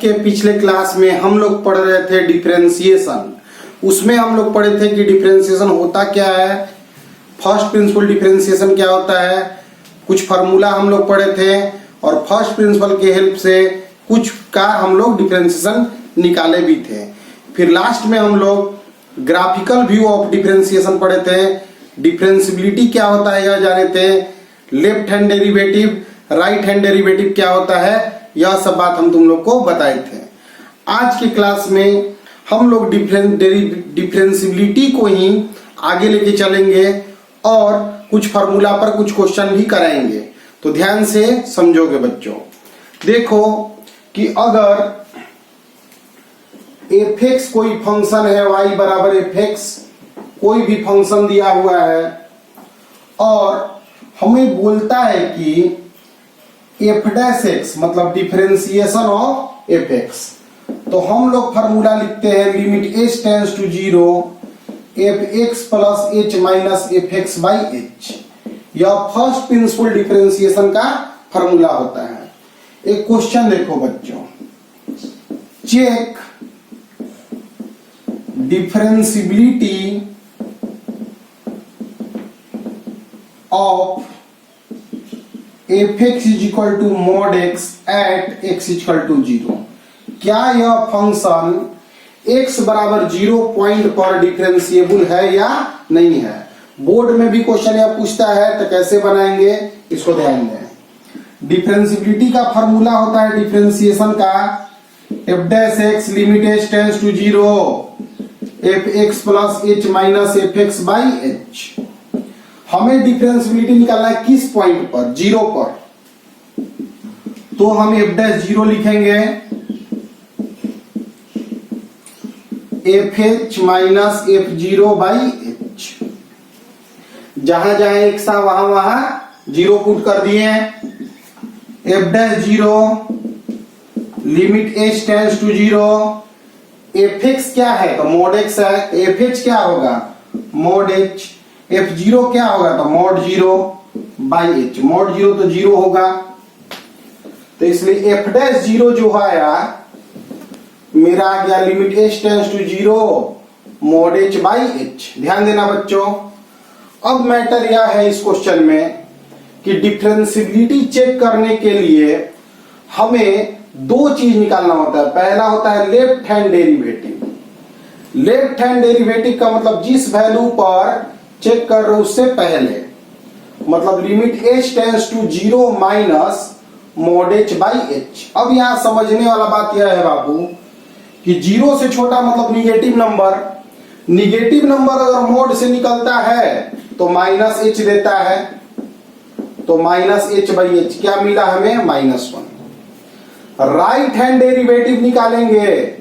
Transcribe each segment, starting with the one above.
के पिछले क्लास में हम लोग पढ़ रहे थे डिफरेंशिएशन। उसमें हम लोग पढ़े थे कि डिफरेंशिएशन होता क्या है, फर्स्ट प्रिंसिपल डिफरेंशिएशन क्या होता है, कुछ फार्मूला हम लोग पढ़े थे और फर्स्ट प्रिंसिपल के हेल्प से कुछ का हम लोग डिफरेंशिएशन निकाले भी थे। फिर लास्ट में हम लोग ग्राफिकल व्यू ऑफ डिफरेंशिएशन पढ़े थे, डिफरेंशिबिलिटी क्या होता है यह जाने थे, left hand derivative, right hand derivative क्या होता है, यह सब बात हम तुम लोग को बताए थे। आज की क्लास में हम लोग डिफरेंशिबिलिटी को ही आगे लेके चलेंगे और कुछ फार्मूला पर कुछ क्वेश्चन भी कराएंगे। तो ध्यान से समझोगे बच्चों। देखो कि अगर f(x) कोई फंक्शन है, y बराबर f(x) कोई भी फंक्शन दिया हुआ है और हमें बोलता है कि f' मतलब डिफरेंशिएशन ऑफ f(x), तो हम लोग फार्मूला लिखते हैं limit h tends to 0 f(x) plus h minus f(x) by h। यह फर्स्ट प्रिंसिपल डिफरेंशिएशन का फार्मूला होता है। एक क्वेश्चन देखो बच्चों, check differentiability of f(x) is equal to mod x at x equal to 0। क्या यह फंक्शन x बराबर 0 पॉइंट पर डिफरेंशिएबल है या नहीं है। बोर्ड में भी क्वेश्चन यह पूछता है तो कैसे बनाएंगे इसको ध्यान दें। डिफरेंशिबिलिटी का फार्मूला होता है डिफरेंशिएशन का f' limit h tends to 0 f(x) plus h minus f(x) by h। हमें डिफरेंशिबिलिटी निकालना है किस पॉइंट पर, 0 पर, तो हम f' लिखेंगे fh minus f0 by h। जहां जहां एक सा वहां 0 पुट कर दिए। f' limit h tends to 0 fx क्या है तो mod x है, fh क्या होगा mod h, f0 क्या होगा तो mod 0 बाई h। mod 0 तो 0 होगा, तो इसलिए f' जो आया मेरा आ गया limit h tends to 0 mod h by h। ध्यान देना बच्चों। अब मैटर यह है इस क्वेश्चन में कि डिफरेंशिबिलिटी चेक करने के लिए हमें दो चीज निकालना होता है। पहला होता है left hand derivative. Left hand derivative का मतलब जिस वैल्यू पर चेक कर रहे हो उससे पहले, मतलब limit h tends to 0 minus mod h by h। अब यहां समझने वाला बात यह है बाबू कि 0 से छोटा मतलब निगेटिव नंबर, निगेटिव नंबर अगर मोड से निकलता है तो माइनस h देता है, तो माइनस h बाई h क्या मिला हमें -1। राइट हैंड डेरिवेटिव निकालेंगे,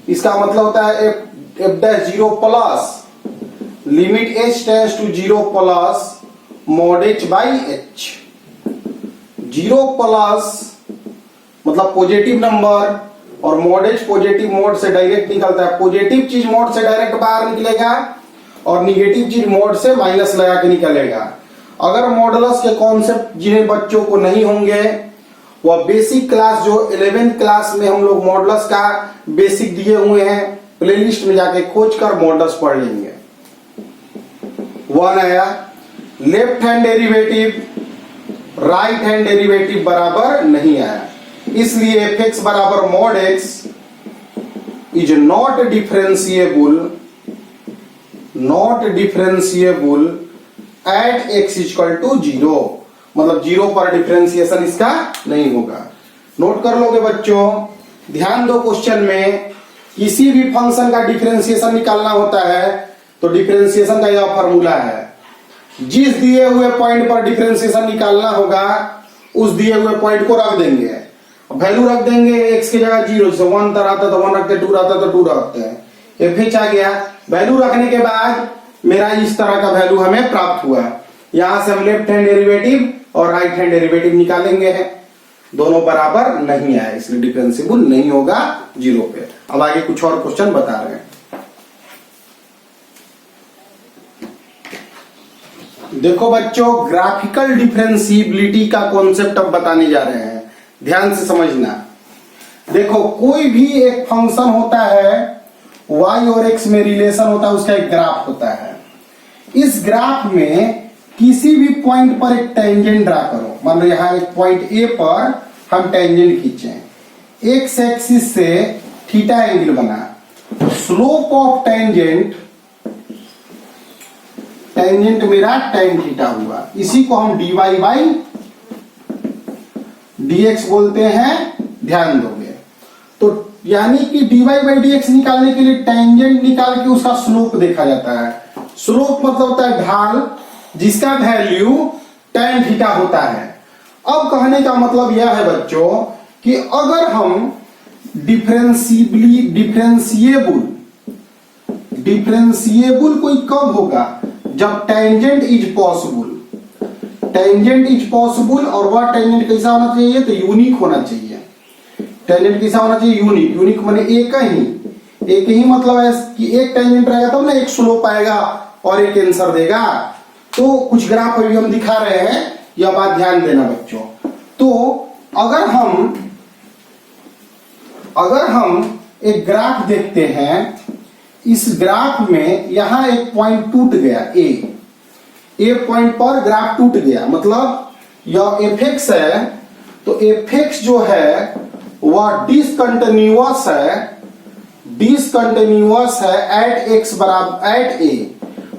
इसका मतलब होता है f'0 plus limit h tends to 0 plus mod h by h। 0 plus मतलब पॉजिटिव नंबर और mod h पॉजिटिव मोड से डायरेक्ट निकलता है। पॉजिटिव चीज मोड से डायरेक्ट बाहर निकलेगा और निगेटिव चीज मोड से माइनस लगा के निकलेगा। अगर मॉडुलस के कॉन्सेप्ट जिन्हें बच्चों को नहीं होंगे वह बेसिक क्लास जो 11th क्लास में हम लोग मॉडुलस का बेसिक दिए हुए हैं, प्लेलिस्ट में जाके खोज कर मॉडुलस पढ़ लेंगे। 1 आया left hand derivative, right hand derivative बराबर नहीं आया, इसलिए f(x) बराबर mod x is not differentiable at x equal to 0। मतलब 0 पर डिफरेंशिएशन इसका नहीं होगा। नोट कर लोगे बच्चों। ध्यान दो, क्वेश्चन में किसी भी फंक्शन का डिफरेंशिएशन निकालना होता है तो डिफरेंशिएशन का यह फॉर्मूला है। जिस दिए हुए पॉइंट पर डिफरेंशिएशन निकालना होगा उस दिए हुए पॉइंट को रख देंगे, वैल्यू रख देंगे x की जगह 0, जैसे 1 रहता तो 1 रखते, 2 रहता तो 2 रखते हैं। fh आ गया, वैल्यू रखने के बाद मेरा इस तरह का वैल्यू हमें प्राप्त हुआ। यहां से हम लेफ्ट हैंड डेरिवेटिव और राइट हैंड डेरिवेटिव निकालेंगे, दोनों बराबर नहीं आए इसलिए डिफरेंशिएबल नहीं होगा 0 पे। अब आगे कुछ और क्वेश्चन बता रहे हैं। देखो बच्चों, ग्राफिकल डिफरेंशिएबिलिटी का कॉन्सेप्ट अब बताने जा रहे हैं, ध्यान से समझना। देखो कोई भी एक फंक्शन होता है, y और x में रिलेशन होता है, उसका एक ग्राफ होता है। इस ग्राफ में किसी भी पॉइंट पर एक टेंजेंट ड्रा करो। मान लो यहां एक पॉइंट ए पर हम टेंजेंट खींचे, एक्स एक्सिस से थीटा एंगल बना, स्लोप ऑफ टेंजेंट, टेंजेंट मेरा tan थीटा हुआ, इसी को हम dy बाई dx बोलते हैं, ध्यान दोगे। तो यानी कि dy बाई dx निकालने के लिए टेंजेंट निकाल के उसका स्लोप देखा जाता है। स्लोप मतलब होता है ढाल, जिसका वैल्यू tan थीटा होता है। अब कहने का मतलब यह है बच्चों कि अगर हम डिफरेंशिएबल कोई कब होगा, जब tangent is possible. Tangent is possible, और वह टेंजेंट कैसा होना चाहिए, तो यूनिक होना चाहिए। टेंजेंट कैसा होना चाहिए, यूनिक। यूनिक माने एक ही मतलब है कि एक टेंजेंट रहेगा तब ना एक स्लोप आएगा और एक आंसर देगा। तो कुछ ग्राफ अभी हम दिखा रहे हैं, यह बात ध्यान देना बच्चों। तो अगर हम एक ग्राफ देखते हैं, इस ग्राफ में यहां एक पॉइंट टूट गया, ए पॉइंट पर ग्राफ टूट गया, मतलब यह fx है। तो fx जो है वह डिसकंटिन्यूअस है एट x बराबर एट ए,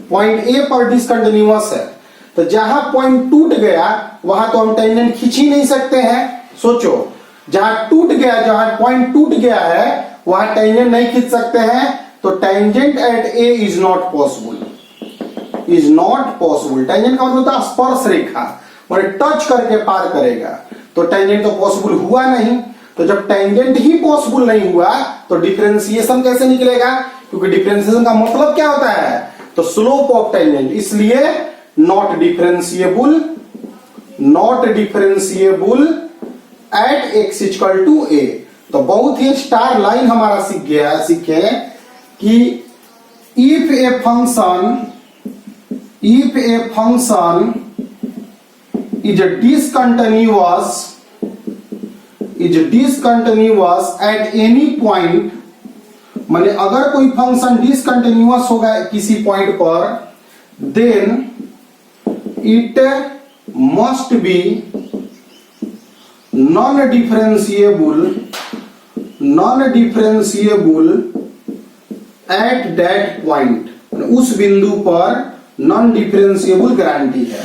पॉइंट ए पर डिसकंटिन्यूअस है। तो जहां पॉइंट टूट गया वहां तो हम टेंजेंट खींच ही नहीं सकते हैं। सोचो, जहां पॉइंट टूट गया है वहां टेंजेंट नहीं खींच सकते हैं। तो tangent at A is not possible. Tangent का मतलब होता है स्पर्श रेखा, मतलब टच करके पार करेगा। तो टेंजेंट तो पॉसिबल हुआ नहीं। तो जब टेंजेंट ही पॉसिबल नहीं हुआ तो डिफरेंशिएशन कैसे निकलेगा, क्योंकि डिफरेंशिएशन का मतलब क्या होता है, तो स्लोप ऑफ टेंजेंट। इसलिए not differentiable at x equal to a. तो बहुत ही स्टार लाइन हमारा सीखे कि if a function is discontinuous at any point, माने अगर कोई फंक्शन डिसकंटिन्यूअस होगा किसी पॉइंट पर, then it must be non-differentiable at that point। उस बिंदु पर नॉन डिफरेंशिएबल गारंटी है।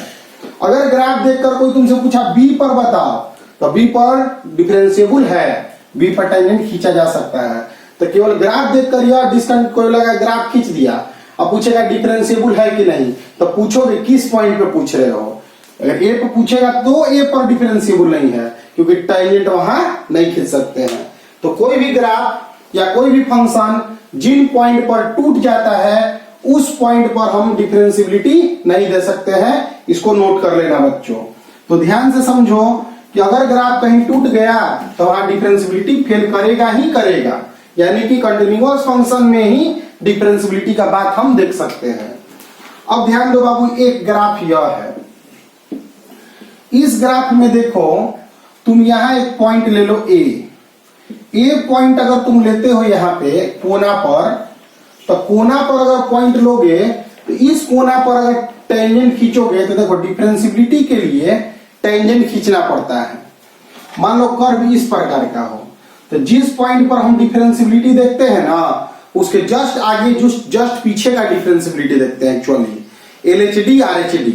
अगर ग्राफ देखकर कोई तुमसे पूछा बी पर बताओ, तो बी पर डिफरेंशिएबल है, बी पर टेंजेंट खींचा जा सकता है। तो केवल ग्राफ देखकर यह डिस्कंट कोई लगा ग्राफ खींच दिया, अब पूछेगा डिफरेंशिएबल है कि नहीं, तो पूछोगे किस पॉइंट पे पूछ रहे हो। अगर ए पर पूछेगा तो ए पर डिफरेंशिएबल नहीं है, क्योंकि टेंजेंट वहां नहीं खींच सकते हैं। तो कोई भी ग्राफ या कोई भी फंक्शन जिन पॉइंट पर टूट जाता है उस पॉइंट पर हम डिफरेंशिएबिलिटी नहीं दे सकते हैं। इसको नोट कर लेना बच्चों। तो ध्यान से समझो कि अगर ग्राफ कहीं टूट गया तो वहां डिफरेंशिएबिलिटी फेल करेगा ही करेगा, यानी कि कंटिन्यूअस फंक्शन में ही डिफरेंशिएबिलिटी का बात हम देख सकते हैं। अब ध्यान दो बाबू, एक ग्राफ यह है। इस ग्राफ में देखो, तुम यहां एक पॉइंट ले लो ए पॉइंट अगर तुम लेते हो यहां पे कोना पर, तो कोना पर अगर पॉइंट लोगे तो इस कोना पर अगर टेंजेंट खींचोगे तो देखो डिफरेंशिएबिलिटी के लिए टेंजेंट खींचना पड़ता है। मान लो कर्व इस प्रकार का हो, तो जिस पॉइंट पर हम डिफरेंशिएबिलिटी देखते हैं ना, उसके जस्ट आगे जस्ट पीछे का डिफरेंशिएबिलिटी देखते हैं एक्चुअली, एलएचडी आरएचडी।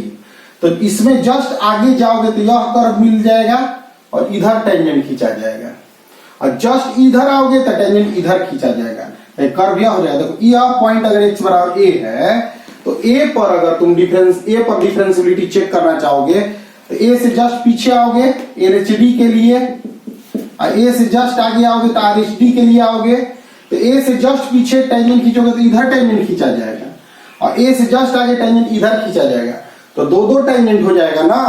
तो इसमें जस्ट आगे जाओगे तो यह कर्व मिल जाएगा और इधर टेंजेंट खींचा जाएगा, और जस्ट इधर आओगे तो टेंजेंट इधर खींचा जाएगा। कर्व यह हो जाएगा। देखो यह पॉइंट अगर x बराबर a है, तो a पर अगर तुम डिफरेंशिएबिलिटी चेक करना चाहोगे तो a से जस्ट पीछे आओगे LHD के लिए, और a से जस्ट आगे आओगे तो RHD के लिए आओगे। तो a से जस्ट पीछे टेंजेंट खींचोगे तो इधर टेंजेंट खींचा जाएगा, और a से जस्ट आगे टेंजेंट इधर खींचा जाएगा। तो दो टेंजेंट हो जाएगा ना,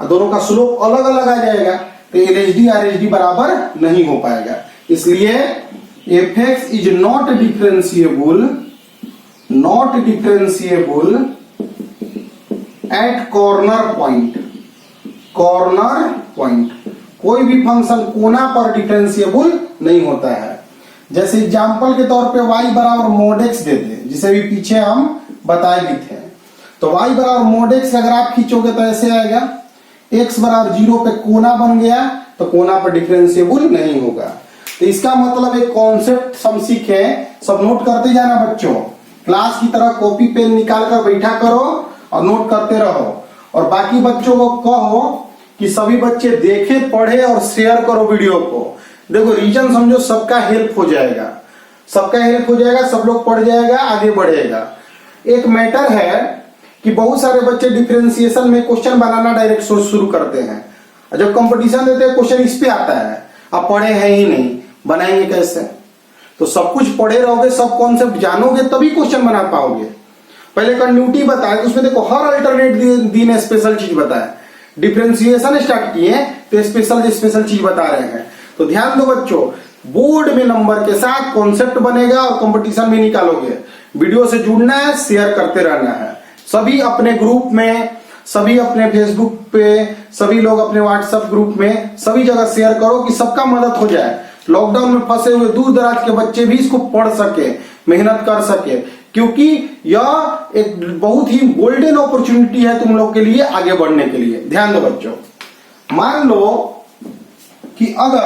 और दोनों का स्लोप अलग अलग आ जाएगा। तो LHD RHD बराबर नहीं हो पाएगा। इसलिए fx is not differentiable at corner point। कोई भी फंक्शन कोना पर डिफरेंशिएबल नहीं होता है। जैसे एग्जाम्पल के तौर पे y बराबर mod x देते हैं, जिसे भी पीछे हम बताए भी थे। तो y बराबर mod x अगर आप खींचोगे तो ऐसे आएगा, x बराबर 0 पे कोना बन गया तो कोना पर डिफरेंशिएबल नहीं होगा। तो इसका मतलब एक कॉन्सेप्ट हम सीखे, सब नोट करते जाना बच्चों। क्लास की तरह कॉपी पेन निकाल कर बैठा करो और नोट करते रहो, और बाकी बच्चों को कहो कि सभी बच्चे देखे, पढ़े और शेयर करो वीडियो को। देखो रीजन समझो, सबका हेल्प हो जाएगा, सबका हेल्प हो जाएगा, सब लोग पढ़ जाएगा, आगे बढ़ेगा। एक मैटर है कि बहुत सारे बच्चे डिफरेंशिएशन में क्वेश्चन बनाना डायरेक्ट शुरू करते हैं, जब कंपटीशन देते हैं क्वेश्चन इस पे आता है, अब पढ़े हैं ही नहीं, बनाएंगे कैसे? तो सब कुछ पढ़े रहोगे, सब कॉन्सेप्ट जानोगे तभी क्वेश्चन बना पाओगे। पहले कंटिन्यूटी बताए, उसमें देखो हर अल्टरनेट दिन स्पेशल चीज बताए, डिफरेंशिएशन स्टार्ट किए तो स्पेशल चीज बता रहे हैं। तो ध्यान दो बच्चों, बोर्ड में नंबर के साथ कॉन्सेप्ट बनेगा और कंपटीशन में निकालोगे। वीडियो से जुड़ना है, शेयर करते रहना है, सभी अपने ग्रुप में, सभी अपने फेसबुक पे, सभी लोग अपने व्हाट्सएप ग्रुप में, सभी जगह शेयर करो कि सबका मदद हो जाए। लॉकडाउन में फंसे हुए दूर दराज के बच्चे भी इसको पढ़ सके, मेहनत कर सके, क्योंकि यह एक बहुत ही गोल्डन अपॉर्चुनिटी है तुम लोग के लिए आगे बढ़ने के लिए। ध्यान दो बच्चों, मान लो कि अगर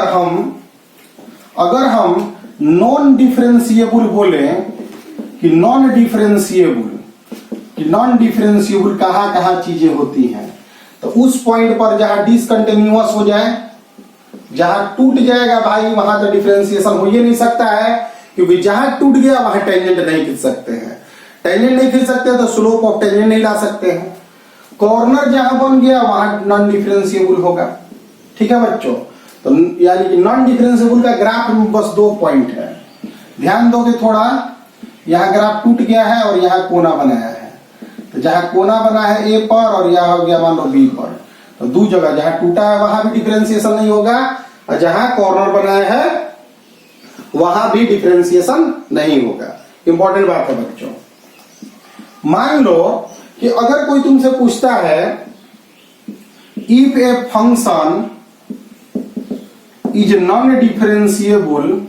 हम नॉन डिफरेंशिएबल बोले कि नॉन डिफरेंशिएबल कहां चीजें होती हैं, तो उस पॉइंट पर जहां डिसकंटिन्यूअस हो जाए, जहां टूट जाएगा भाई, वहां तो डिफरेंशिएशन हो ही नहीं सकता है, क्योंकि जहां टूट गया वहां टेंजेंट नहीं खींच सकते हैं। टेंजेंट नहीं खींच सकते तो स्लोप ऑफ टेंजेंट नहीं ला सकते हैं। कॉर्नर जहां बन गया वहां नॉन डिफरेंशिएबल होगा। ठीक है बच्चों, तो यानी कि नॉन डिफरेंशिएबल का ग्राफ में बस 2 पॉइंट है, ध्यान दोगे थोड़ा। यहाँ ग्राफ टूट गया है और यहाँ कोना बनाया है, तो जहां कोना बना है ए पर और यहाँ हो गया मान लो बी पर, तो 2 जगह जहां टूटा है वहां भी डिफरेंशिएशन नहीं होगा, और जहां कॉर्नर बनाया है वहां भी डिफरेंशिएशन नहीं होगा। इंपॉर्टेंट बात है बच्चों। मान लो कि अगर कोई तुमसे पूछता है if a function is non differentiable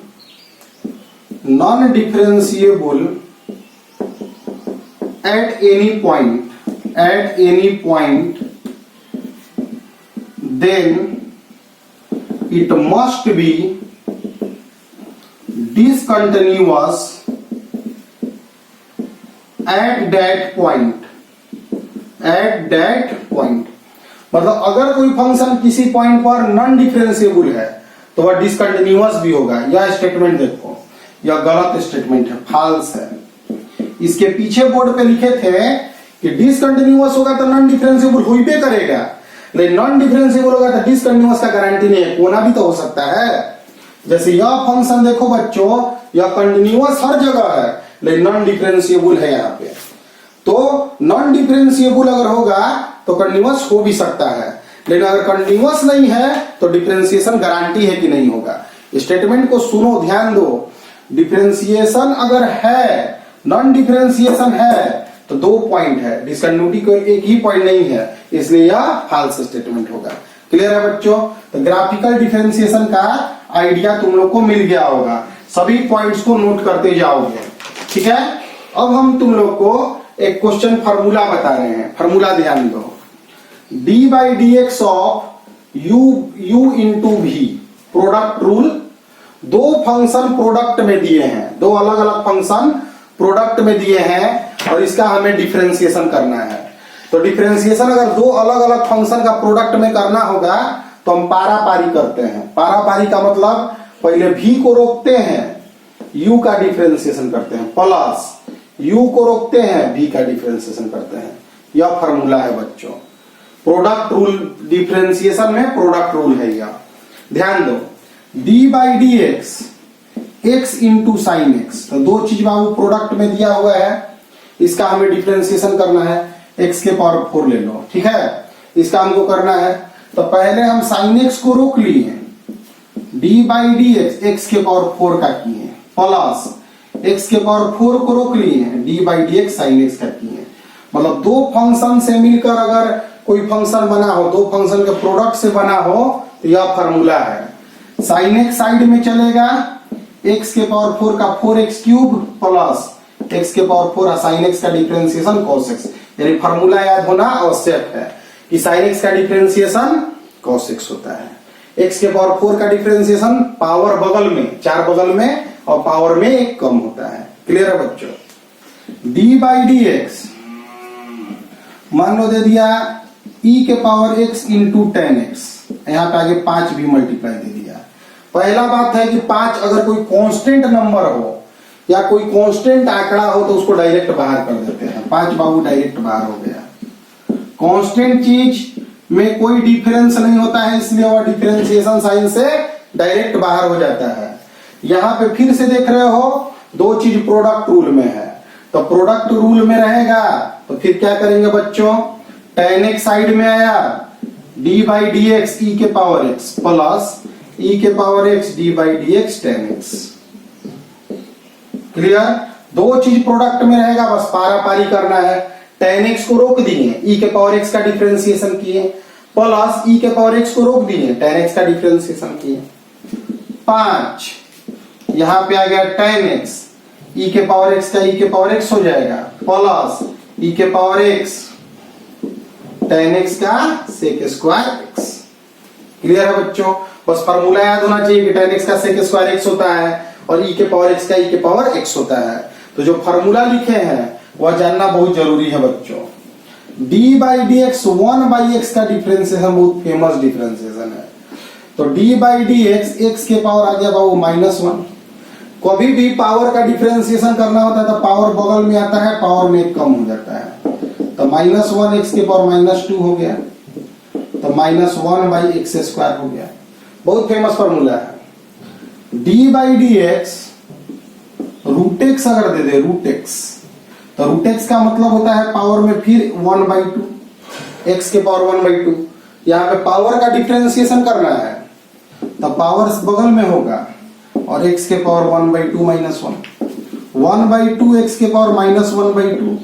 at any point, then it must be discontinuous at that point। मतलब अगर कोई फंक्शन किसी पॉइंट पर नॉन डिफरेंशिएबल है तो वह डिसकंटिन्यूअस भी होगा। यह स्टेटमेंट देखो, यह गलत स्टेटमेंट है, फॉल्स है। इसके पीछे बोर्ड पे लिखे थे कि डिसकंटिन्यूअस होगा तो नॉन डिफरेंशिएबल हो ही करेगा, लेकिन नॉन डिफरेंशिएबल होगा तो डिसकंटिन्यूअस का गारंटी नहीं है, कोना भी तो हो सकता है। जैसे यह फंक्शन देखो बच्चों, यह कंटिन्यूअस हर जगह है लेकिन नॉन डिफरेंशिएबल है यहाँ पे। तो नॉन डिफरेंशिएबल अगर होगा तो कंटिन्यूअस हो भी सकता है, लेकिन अगर कंटिन्यूअस नहीं है तो डिफरेंशिएशन गारंटी है कि नहीं होगा। स्टेटमेंट को सुनो, ध्यान दो। डिफरेंशिएशन अगर है, नॉन डिफरेंशिएशन है तो 2 पॉइंट है, डिसकंटिन्यूटी को एक ही पॉइंट नहीं है, इसलिए यह फॉल्स स्टेटमेंट होगा। क्लियर है बच्चों? तो ग्राफिकल डिफरेंशिएशन का आइडिया तुम लोग को मिल गया होगा, सभी पॉइंट्स को नोट करते जाओगे। ठीक है, अब हम तुम लोग को एक क्वेश्चन फार्मूला बता रहे हैं। फार्मूला ध्यान दो, d/dx of u into v, product rule. 2 function product में दिए हैं, 2 अलग अलग फंक्शन प्रोडक्ट में दिए हैं और इसका हमें डिफरेंशिएशन करना है। तो डिफरेंशिएशन अगर 2 अलग अलग फंक्शन का प्रोडक्ट में करना होगा तो हम पारापारी करते हैं। पारापारी का मतलब पहले v को रोकते हैं, u का डिफरेंशिएशन करते हैं, प्लस u को रोकते हैं, v का डिफरेंशिएशन करते हैं। यह फार्मूला है बच्चों, प्रोडक्ट रूल। डिफरेंशिएशन में प्रोडक्ट रूल है यह, ध्यान दो। d/dx x into sine x, तो 2 चीज बाबू प्रोडक्ट में दिया हुआ है, इसका हमें डिफरेंशिएशन करना है। x के पावर 4 ले लो, ठीक है, इसका हमको करना है। तो पहले हम साइन एक्स को रोक लिए, d/dx x के पावर 4 का किए, प्लस x के पावर 4 को रोक लिए, d/dx साइन एक्स का किए। मतलब 2 फंक्शन से मिलकर अगर कोई फंक्शन बना हो, 2 फंक्शन के प्रोडक्ट से बना हो, तो यह फॉर्मूला है। साइन एक्स साइड में चलेगा, x के पावर 4 का 4x क्यूब प्लस x के पावर 4 साइन एक्स का डिफरेंशिएशन cos x। यानी फॉर्मूला याद होना आवश्यक है कि साइन एक्स का डिफरेंशिएशन cos x होता है। x के पावर 4 का डिफरेंशिएशन पावर बगल में, चार बगल में और पावर में एक कम होता है। क्लियर है बच्चों? d बाई डी एक्स मान लो दे दिया e के power x into ten x, यहाँ पे आगे 5 भी मल्टीप्लाई दे दिया। पहला बात है कि 5 अगर कोई कांस्टेंट नंबर हो या कोई कांस्टेंट आंकड़ा हो तो उसको डायरेक्ट बाहर कर देते हैं। 5 बाबू डायरेक्ट बाहर हो गया। कांस्टेंट चीज में कोई डिफरेंस नहीं होता है, इसलिए वह डिफरेंशिएशन साइन से डायरेक्ट बाहर हो जाता है। यहाँ पे फिर से देख रहे हो दो चीज प्रोडक्ट रूल में है, तो प्रोडक्ट रूल में रहेगा तो फिर क्या करेंगे बच्चों, tan x साइड में आया, d बाई डी एक्स ई के पावर x प्लस e के power x d by d x tan x। Clear? दो चीज प्रोडक्ट में रहेगा, बस पारा पारी करना है। tan x को रोक दिए, e के पावर x का डिफरेंशिएशन किए, प्लस e के पावर x को रोक दिए, tan x का डिफरेंशिएशन किए। 5 यहां पे आ गया tan x, e के पावर x का e के पावर x हो जाएगा, प्लस e के पावर x tan x का sec स्क्वायर x। क्लियर है बच्चों? बस फॉर्मूला याद होना चाहिए कि tan x का sec स्क्वायर x होता है और e के पावर x का e के पावर x होता है। तो जो फॉर्मूला लिखे हैं वह जानना बहुत जरूरी है बच्चों। d by d x 1 by x का डिफरेंशिएशन बहुत फेमस डिफरेंशिएशन है। तो d by d x x के पावर आ गया बाबू -1। कभी भी पावर का डिफरेंशिएशन करना होता है तो पावर बगल में आता है, पावर में कम हो जाता है। तो -1 एक्स के पावर -2 हो गया, तो -1 बाई एक्स स्क्वायर हो गया। बहुत फेमस फॉर्मूला है। d by d x root x अगर दे दे, रूट एक्स, तो रूट एक्स का मतलब होता है पावर में फिर 1/2, एक्स के पावर 1/2। यहाँ पे पावर का डिफरेंशिएशन करना है तो पावर बगल में होगा और x के पावर 1/2 -1, 1/2 x के पावर -1/2,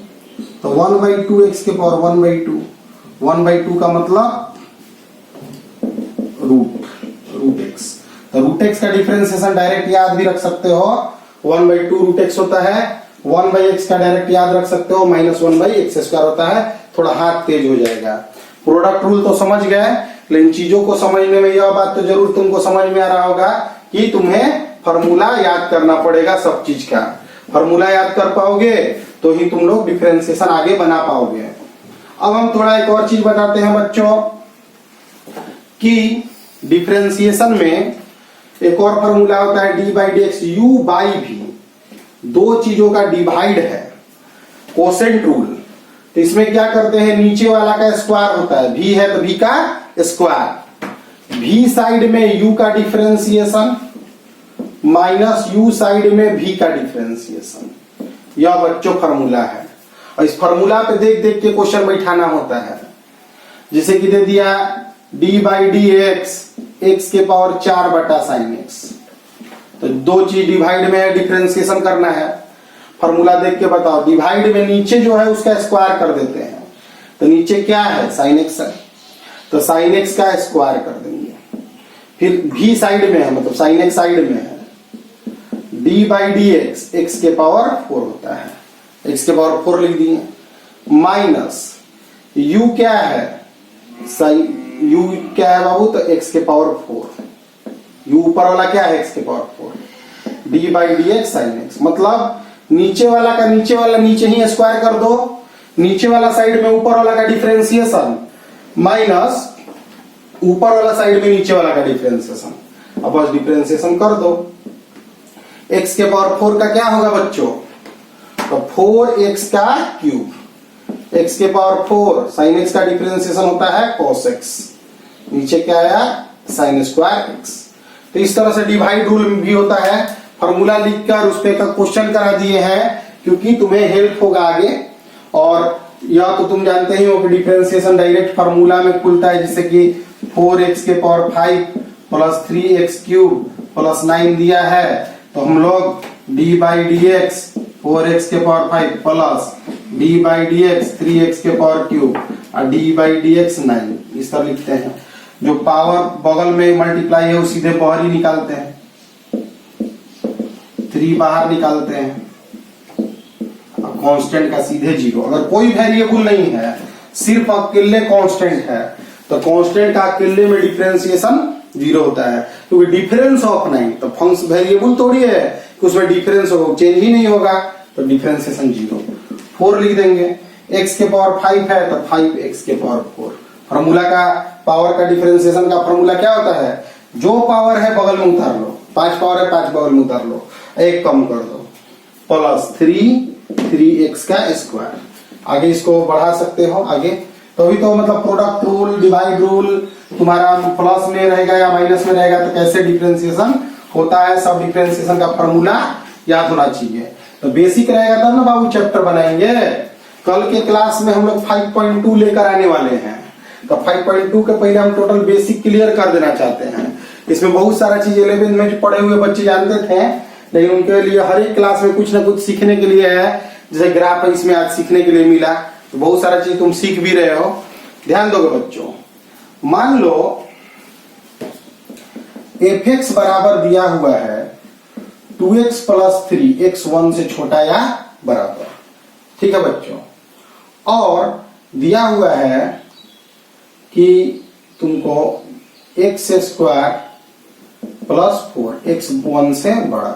तो 1/2 x के पावर 1/2, 1/2 का मतलब रूट x। तो रूट x का डिफरेंशिएशन डायरेक्ट याद भी रख सकते हो, 1/2 रूट x होता है, 1/x का डायरेक्ट याद रख सकते हो, -1/x स्क्वायर होता है। थोड़ा हाथ तेज हो जाएगा। प्रोडक्ट रूल तो समझ गए, लेकिन चीजों को समझने में यह बात तो जरूर तुमको समझ में आ रहा होगा कि तुम्हें फॉर्मूला याद करना पड़ेगा। सब चीज का फॉर्मूला याद कर पाओगे तो ही तुम लोग डिफरेंशिएशन आगे बना पाओगे। अब हम थोड़ा एक और चीज बताते हैं बच्चों कि डिफरेंशिएशन में एक और फॉर्मूला होता है d by d x u by v। दो चीजों का डिवाइड है, कोसेंट रूल। तो इसमें क्या करते हैं, नीचे वाला का स्क्वायर होता है, v है तो v का स्क्वायर, v साइड में u का डिफरेंशिएशन माइनस u साइड में v का डिफरेंशिएशन। यह बच्चों फॉर्मूला है और इस फॉर्मूला पे देख देख के क्वेश्चन बैठाना होता है। जैसे कि दे दिया d by d x x के पावर 4 बटा साइन एक्स, तो दो चीज डिवाइड में डिफरेंशिएशन करना है। फॉर्मूला देख के बताओ, डिवाइड में नीचे जो है उसका स्क्वायर कर देते हैं, तो नीचे क्या है साइन एक्स है, तो साइन एक्स का स्क्वायर कर देंगे। फिर v साइड में है, मतलब साइन एक्स साइड में है, d by d x x के पावर 4 होता है, एक्स के पावर 4 लिख दिए, माइनस u क्या है, साइन u क्या है बाबू, तो x के पावर 4, u ऊपर वाला क्या है x के power 4, d by d x sine x. मतलब नीचे वाला का नीचे वाला नीचे ही स्क्वायर कर दो, नीचे वाला साइड में ऊपर वाला का डिफरेंशिएशन माइनस ऊपर वाला साइड में नीचे वाला का डिफरेंशिएशन। अब बस डिफरेंशिएशन कर दो। x के पावर 4 का क्या होगा बच्चों, तो 4x का क्यूब, x के पावर 4 साइन x का डिफरेंशिएशन होता है cos x, नीचे क्या आया साइन स्क्वायर x। तो इस तरह से डिवाइड रूल भी होता है। फॉर्मूला लिखकर उस पे का क्वेश्चन करा दिए हैं क्योंकि तुम्हें हेल्प होगा आगे। और या तो तुम जानते ही हो कि डिफरेंशिएशन डायरेक्ट फार्मूला में खुलता है, जैसे कि 4x के power 5 plus 3x cube plus 9 दिया है, तो हम लोग d by d x 4x के power 5 plus d by d x 3x के पावर क्यूब और d बाई डी एक्स 9 इस तरह लिखते हैं। जो पावर बगल में मल्टीप्लाई है वो सीधे बाहर ही निकालते हैं, 3 बाहर निकालते हैं, अब कांस्टेंट का सीधे 0। अगर कोई वेरिएबल नहीं है, सिर्फ अकेले कांस्टेंट है, तो कांस्टेंट का अकेले में डिफरेंशिएशन 0 होता है, क्योंकि डिफरेंस ऑफ 9 तो फंक्शन वेरिएबल थोड़ी है कि उसमें डिफरेंस होगा, चेंज ही नहीं होगा, तो डिफरेंशिएशन 0। 4 लिख देंगे, x के पावर 5 है तो 5x के पावर 4। फॉर्मूला का पावर का डिफरेंशिएशन का फॉर्मूला क्या होता है, जो पावर है बगल में उतार लो, 5 पावर है 5 बगल में उतार लो, 1 कम कर दो, प्लस 3x का स्क्वायर। आगे इसको बढ़ा सकते हो आगे, तो अभी तो मतलब प्रोडक्ट रूल, डिवाइड रूल तुम्हारा प्लस में रहेगा या माइनस में रहेगा, तो कैसे डिफरेंशिएशन होता है, सब डिफरेंशिएशन का फॉर्मूला याद होना चाहिए। तो बेसिक रहेगा तब ना बाबू चैप्टर बनाएंगे। कल के क्लास में हम लोग 5.2 लेकर आने वाले हैं, तो 5.2 के पहले हम टोटल बेसिक क्लियर कर देना चाहते हैं। इसमें बहुत सारा चीज 11 में पढ़े हुए बच्चे जानते थे, लेकिन उनके लिए हर एक क्लास में कुछ ना कुछ सीखने के लिए है। जैसे ग्राफ है, इसमें आज सीखने के लिए मिला, तो बहुत सारा चीज तुम सीख भी रहे हो। ध्यान दोगे बच्चों, मान लो fx बराबर दिया हुआ है 2x प्लस 3, x 1 से छोटा या बराबर, ठीक है बच्चों। और दिया हुआ है कि तुमको x स्क्वायर प्लस 4, x 1 से बड़ा।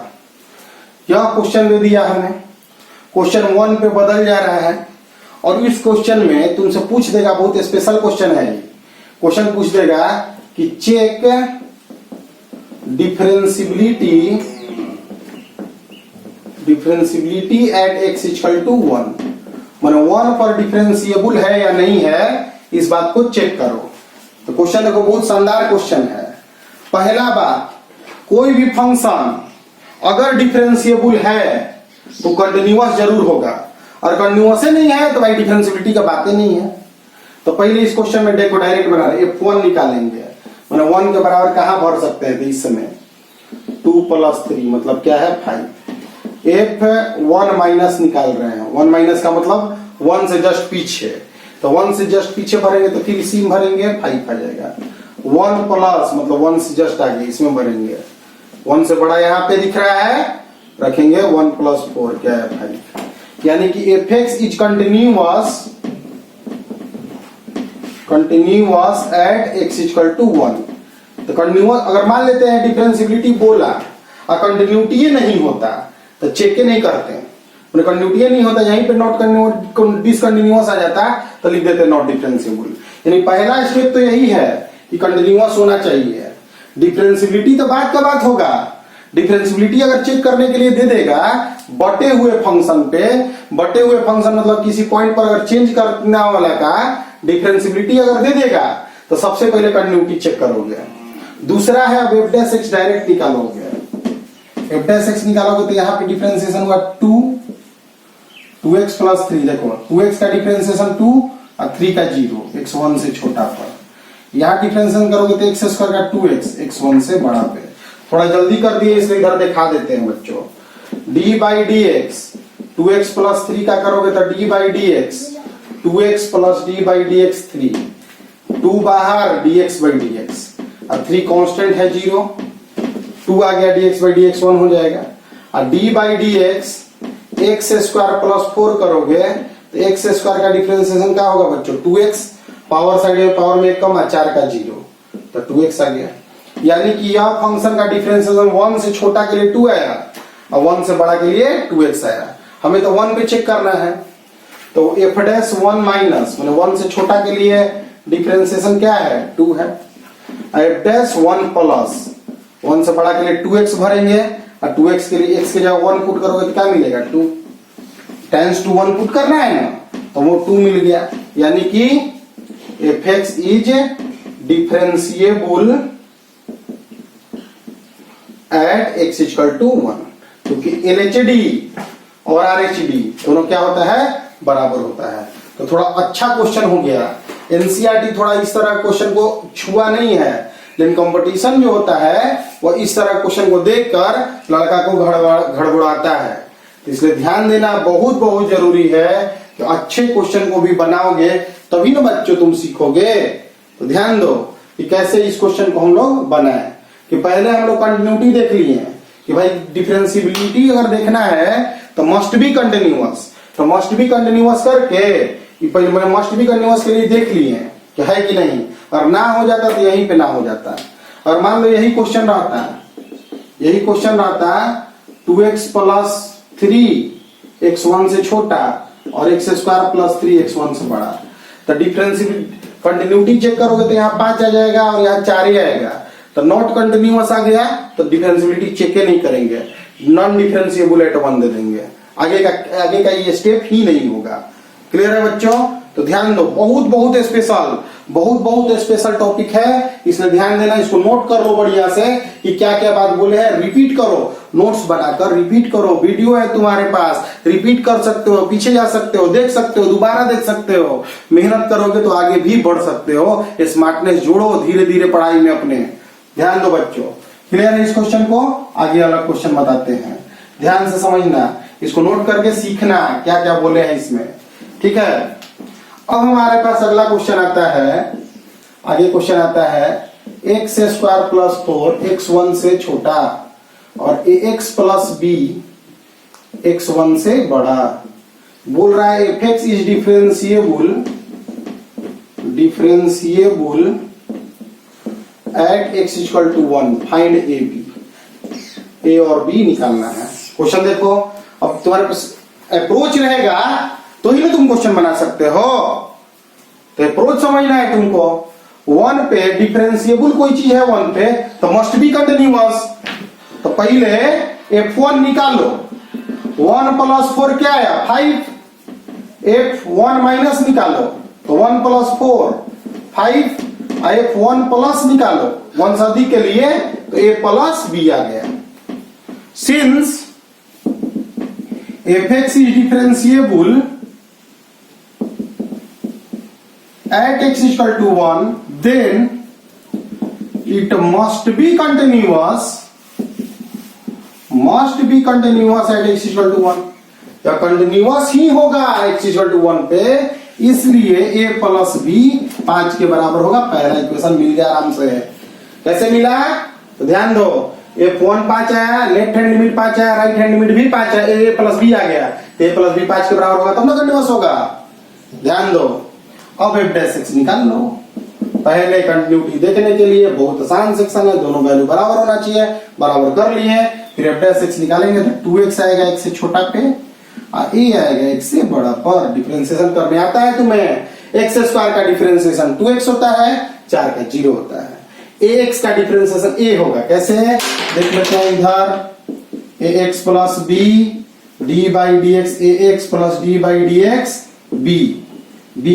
यह क्वेश्चन दे दिया हमें, क्वेश्चन 1 पे बदल जा रहा है, और इस क्वेश्चन में तुमसे पूछ देगा, बहुत स्पेशल क्वेश्चन है ये। क्वेश्चन पूछ देगा कि check differentiability at x equal to 1, माने 1 पर डिफरेंशिएबल है या नहीं है, इस बात को चेक करो। तो क्वेश्चन देखो, बहुत शानदार क्वेश्चन है। पहला बात, कोई भी फंक्शन अगर डिफरेंशिएबल है तो कंटिन्यूअस जरूर होगा, और कंटिन्यूअस नहीं है तो भाई डिफरेंशिएबिलिटी का बात ही नहीं है। तो पहले इस क्वेश्चन में देखो डायरेक्ट बना रहे, f1 निकालेंगे, माने 1 के बराबर कहां भर सकते हैं, तो इस समय 2 प्लस 3 मतलब क्या है 5। f1 माइनस निकाल रहे हैं, 1 माइनस का मतलब 1 से जस्ट पीछे, तो 1 से जस्ट पीछे भरेंगे तो फिर इसी में भरेंगे 5 आ जाएगा। 1 प्लस मतलब 1 से जस्ट आगे इसमें भरेंगे, 1 से बड़ा यहाँ पे दिख रहा है, रखेंगे 1 प्लस 4 क्या है 5। यानी कि fx is continuous at x equal to 1। तो कंटिन्यूअस अगर मान लेते हैं डिफरेंशिएबिलिटी बोला और कंटिन्यूटी नहीं होता तो चेक नहीं करते हैं, कंटिन्यूटी नहीं होता, यहीं पे नॉट डिसकंटिन्यूअस आ जाता तो लिख देते नॉट डिफरेंशिएबल। यानी पहला स्टेप तो यही है कि कंटिन्यूअस होना चाहिए। डिफरेंशिएबिलिटी तो बात का बात होगा, डिफरेंशिएबिलिटी अगर चेक करने के लिए दे देगा बटे हुए फंक्शन पे, बटे हुए फंक्शन मतलब किसी पॉइंट पर अगर चेंज करने वाला का डिफरेंशिएबिलिटी अगर दे देगा तो सबसे पहले कंटिन्यूटी चेक करोगे। दूसरा है अब f डैश x डायरेक्ट निकालोगे, f डैश x निकालोगे तो यहाँ पे डिफरेंशिएशन हुआ 2x प्लस 3, देखो 2x का डिफरेंशिएशन 2 और 3 का 0, x 1 से छोटा पर। यहाँ डिफरेंशिएशन करोगे तो x स्क्वायर का 2x, x 1 से बड़ा पे। थोड़ा जल्दी कर दिए इसलिए इधर दिखा देते हैं बच्चों। d by d x, 2x plus 3 का करोगे तो d by d x, 2x plus d by d x 3, 2 बाहर dx बाई डी एक्स, और 3 कांस्टेंट है 0, 2 आ गया dx बाई डी एक्स 1 हो जाएगा। और d by d x x square plus 4 करोगे तो x स्क्वायर का डिफरेंशिएशन क्या होगा बच्चों 2x, पावर साइड पावर में 1 कम, 4 का 0, तो 2x आ गया। यानी कि यह फंक्शन का डिफरेंशिएशन 1 से छोटा के लिए 2 आया और 1 से बड़ा के लिए 2x आया। हमें तो 1 पे चेक करना है, तो f डैश 1 माइनस माने 1 से छोटा के लिए डिफरेंशिएशन क्या है 2 है, f डैश 1 प्लस 1 से बड़ा के लिए 2x भरेंगे, और 2x के लिए x के जगह 1 पुट करोगे तो क्या मिलेगा 2, टाइम्स 2 1 पुट करना है ना, तो वो 2 मिल गया। यानी कि fx is differentiable at x equal to 1, क्योंकि LHD और RHD दोनों क्या होता है बराबर होता है। तो थोड़ा अच्छा क्वेश्चन हो गया। एनसीईआरटी थोड़ा इस तरह क्वेश्चन को छुआ नहीं है, लेकिन कंपटीशन जो होता है वो इस तरह क्वेश्चन को देखकर लड़का को गड़बड़ाता है। तो इसलिए ध्यान देना बहुत बहुत जरूरी है कि अच्छे क्वेश्चन को भी बनाओगे तभी ना बच्चों तुम सीखोगे। तो ध्यान दो, कि कैसे इस क्वेश्चन को हम लोग बनाए। कि पहले हम लोग कंटिन्यूटी देख लिए हैं कि भाई डिफरेंशियबिलिटी अगर देखना है तो मस्ट बी कंटिन्यूअस, तो मस्ट बी कंटिन्यूअस करके पहले मस्ट बी कंटिन्यूअस के लिए देख लिए हैं कि है कि नहीं, और ना हो जाता तो यहीं पे ना हो जाता है। और मान लो यही क्वेश्चन रहता है, यही क्वेश्चन रहता है 2x प्लस 3 x1 से छोटा और x स्क्वायर प्लस 3 x1 से बड़ा, तो डिफरेंशियबिलिटी कंटिन्यूटी चेक करोगे तो यहाँ 5 आ जाएगा और यहाँ 4 ही आएगा, तो नॉट कंटिन्यूअस आ गया तो डिफरेंशियबिलिटी चेक नहीं करेंगे, नॉन डिफरेंशिएबल एट 1 दे देंगे, आगे का ये स्टेप ही नहीं होगा। क्लियर है बच्चों? तो ध्यान दो, बहुत स्पेशल टॉपिक है, इसलिए ध्यान देना, इसको नोट कर लो बढ़िया से कि क्या क्या बात बोले हैं, रिपीट करो, नोट्स बनाकर रिपीट करो, वीडियो है तुम्हारे पास, रिपीट कर सकते हो, पीछे जा सकते हो, देख सकते हो, दोबारा देख सकते हो, मेहनत करोगे तो आगे भी बढ़ सकते हो, स्मार्टनेस जोड़ो धीरे धीरे पढ़ाई में अपने। ध्यान दो बच्चों, क्लियर है इस क्वेश्चन को? आगे अलग क्वेश्चन बताते हैं, ध्यान से समझना, इसको नोट करके सीखना क्या क्या बोले हैं इसमें, ठीक है। अब हमारे पास अगला क्वेश्चन आता है, आगे क्वेश्चन आता है x स्क्वायर प्लस 4 x1 से छोटा और ax प्लस b x1 से बड़ा। बोल रहा है fx is differentiable at x equal to 1, find a और b निकालना है। क्वेश्चन देखो, अब तुम्हारे पास अप्रोच रहेगा तो ही ना तुम क्वेश्चन बना सकते हो, तो अप्रोच समझना है तुमको। 1 पे डिफरेंशिएबल कोई चीज है 1 पे तो मस्ट बी कंटिन्यूअस, तो पहले f1 निकालो, 1 प्लस 4 क्या आया 5, f1 माइनस निकालो तो 1 प्लस 4 5, f1 प्लस निकालो 1 सदी के लिए तो a प्लस b आ गया। Since fx is differentiable at x equal to 1, then it must be continuous at x equal to 1, या कंटिन्यूअस ही होगा x equal to 1 पे, इसलिए a प्लस b 5 के बराबर होगा। पहला इक्वेशन मिल गया आराम से। कैसे मिला? तो ध्यान दो, f1 5 आया, लेफ्ट हैंड लिमिट 5 आया, राइट हैंड लिमिट भी 5 आया, a प्लस b आ गया, तो a प्लस b 5 के बराबर होगा तब ना कंटिन्यूअस होगा। ध्यान दो, अब f डैश x निकाल लो। पहले कंटिन्यूटी देखने के लिए बहुत आसान सेक्शन है, दोनों वैल्यू बराबर होना चाहिए, बराबर कर लिए, फिर f डैश x निकालेंगे तो 2x आएगा x से छोटा पे और a आएगा x से बड़ा पर। डिफरेंशिएशन करने आता है तुम्हें? x स्क्वायर का डिफरेंशिएशन 2x होता है, 4 का 0 होता है, ax का डिफरेंशिएशन a होगा। कैसे देख लेते हैं इधर, ax plus b d by d x, ax plus d by d x b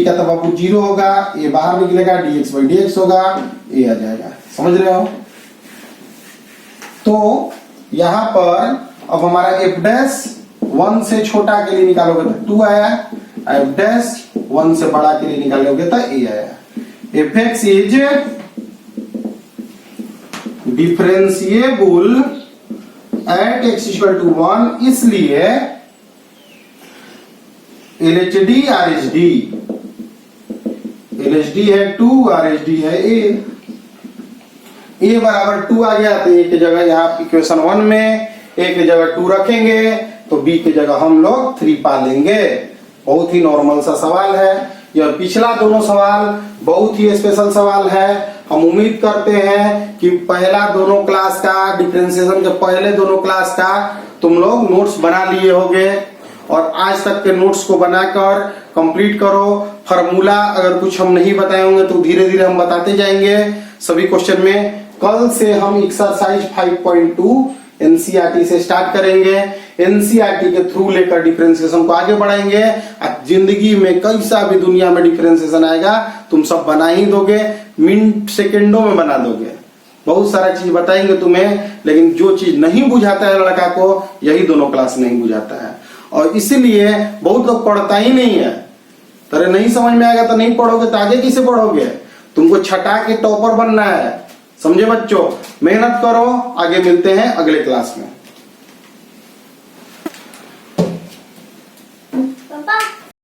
का तब आपको 0 होगा, a बाहर निकलेगा, dx बाई dx होगा, a आ जाएगा। समझ रहे हो? तो यहां पर अब हमारा f डैश 1 से छोटा के लिए निकालोगे तो 2 आया, f डैश 1 से बड़ा के लिए निकालोगे तो a आया। fx is differentiable at x equal to 1, इसलिए LHD RHD, LHD है 2, RHD है a बराबर 2 आ गया, तो a की जगह यहाँ इक्वेशन 1 में a की जगह 2 रखेंगे तो b की जगह हम लोग 3 पा लेंगे। बहुत ही नॉर्मल सा सवाल है यह। पिछला दोनों सवाल बहुत ही स्पेशल सवाल है। हम उम्मीद करते हैं कि पहला दोनों क्लास का, डिफरेंशिएशन के पहले दोनों क्लास का तुम लोग नोट्स बना लिए होंगे और आज तक के नोट्स को बनाकर कंप्लीट करो। फार्मूला अगर कुछ हम नहीं बताए होंगे तो धीरे धीरे हम बताते जाएंगे सभी क्वेश्चन में। कल से हम एक्सरसाइज 5.2 एनसीईआरटी से स्टार्ट करेंगे। एनसीईआरटी के थ्रू लेकर डिफरेंशिएशन को आगे बढ़ाएंगे। जिंदगी में कैसा भी दुनिया में डिफरेंशिएशन आएगा तुम सब बना ही दोगे, मिनट सेकेंडों में बना दोगे। बहुत सारा चीज बताएंगे तुम्हें, लेकिन जो चीज नहीं बुझाता है लड़का को, यही दोनों क्लास नहीं बुझाता है। और इसीलिए बहुत लोग पढ़ता ही नहीं है। तेरे नहीं समझ में आएगा तो नहीं पढ़ोगे तो आगे कैसे पढ़ोगे? तुमको छटा के टॉपर बनना है। समझे बच्चों? मेहनत करो, आगे मिलते हैं अगले क्लास में।